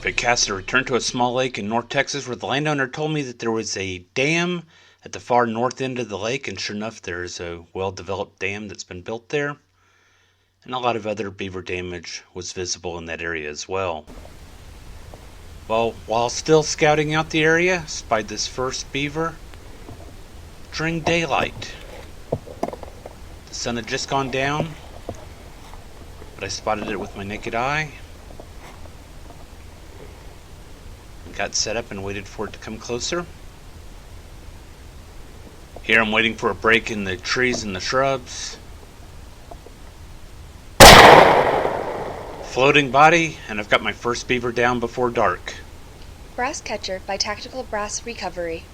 Big Caster returned to a small lake in North Texas where the landowner told me that there was a dam at the far north end of the lake, and sure enough, there's a well-developed dam that's been built there, and a lot of other beaver damage was visible in that area as well. Well, while still scouting out the area, spied this first beaver during daylight. The sun had just gone down, but I spotted it with my naked eye. Got set up and waited for it to come closer. Here I'm waiting for a break in the trees and the shrubs. Floating body, and I've got my first beaver down before dark. Brass catcher by Tactical Brass Recovery.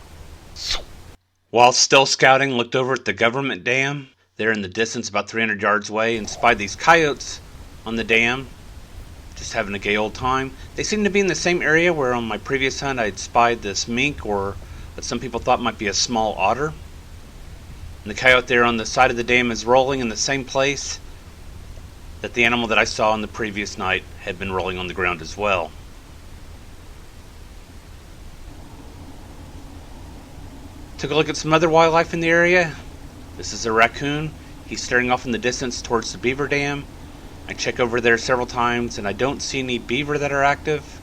While still scouting, looked over at the government dam there in the distance about 300 yards away and spied these coyotes on the dam. Just having a gay old time. They seem to be in the same area where on my previous hunt I'd spied this mink, or what some people thought might be a small otter. And the coyote there on the side of the dam is rolling in the same place that the animal that I saw on the previous night had been rolling on the ground as well. Took a look at some other wildlife in the area. This is a raccoon. He's staring off in the distance towards the beaver dam. I check over there several times and I don't see any beaver that are active.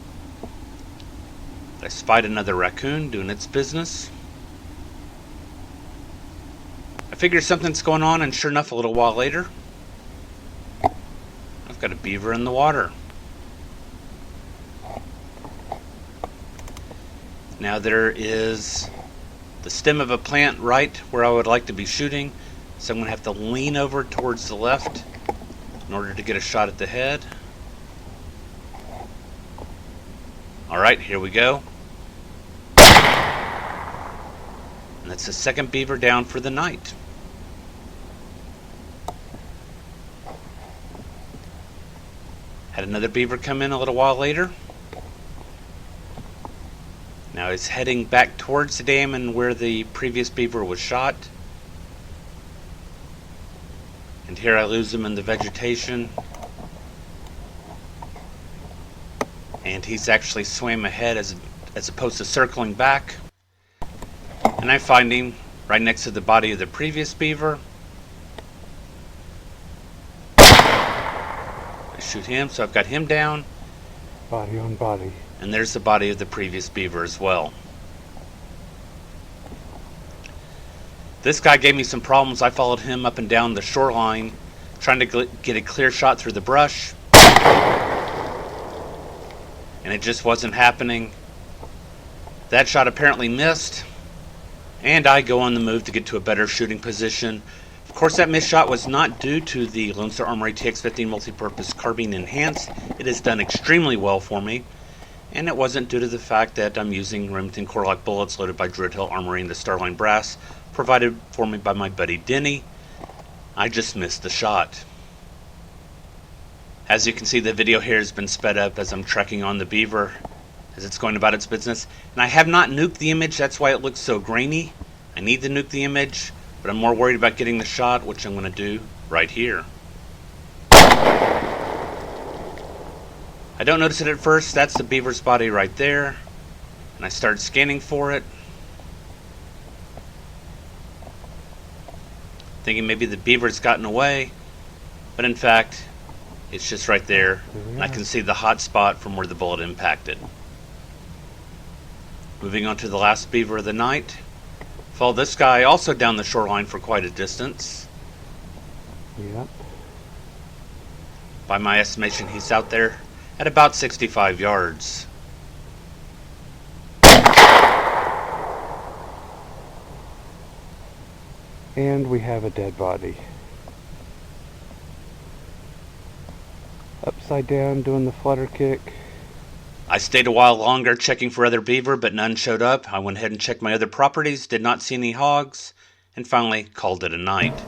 But I spied another raccoon doing its business. I figure something's going on, and sure enough, a little while later, I've got a beaver in the water. Now there is the stem of a plant right where I would like to be shooting, so I'm going to have to lean over towards the left in order to get a shot at the head. Alright, here we go. And that's the second beaver down for the night. Had another beaver come in a little while later. Now he's heading back towards the dam and where the previous beaver was shot. And here I lose him in the vegetation. And he's actually swam ahead as opposed to circling back. And I find him right next to the body of the previous beaver. I shoot him, so I've got him down. Body on body. And there's the body of the previous beaver as well. This guy gave me some problems. I followed him up and down the shoreline, trying to get a clear shot through the brush. And it just wasn't happening. That shot apparently missed. And I go on the move to get to a better shooting position. Of course, that missed shot was not due to the Lone Star Armory TX-15 Multipurpose Carbine Enhanced. It has done extremely well for me. And it wasn't due to the fact that I'm using Remington Core-Lokt bullets loaded by Druid Hill Armory and the Starline brass provided for me by my buddy Dinny. I just missed the shot. As you can see, the video here has been sped up as I'm trekking on the beaver as it's going about its business. And I have not nuked the image, that's why it looks so grainy. I need to nuke the image, but I'm more worried about getting the shot, which I'm going to do right here. I don't notice it at first. That's the beaver's body right there. And I start scanning for it, thinking maybe the beaver's gotten away, but in fact it's just right there, and I can see the hot spot from where the bullet impacted. Moving on to the last beaver of the night. Follow this guy also down the shoreline for quite a distance. Yep. By my estimation, he's out there at about 65 yards. And we have a dead body. Upside down doing the flutter kick. I stayed a while longer checking for other beaver, but none showed up. I went ahead and checked my other properties, did not see any hogs, and finally called it a night.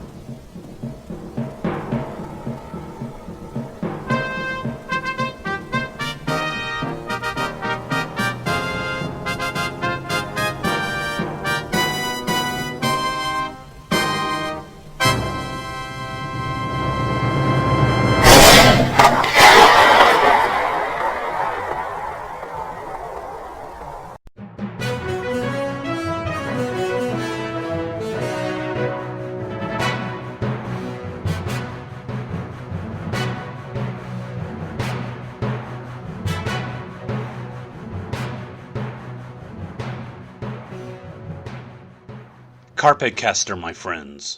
Carpe Caster, my friends.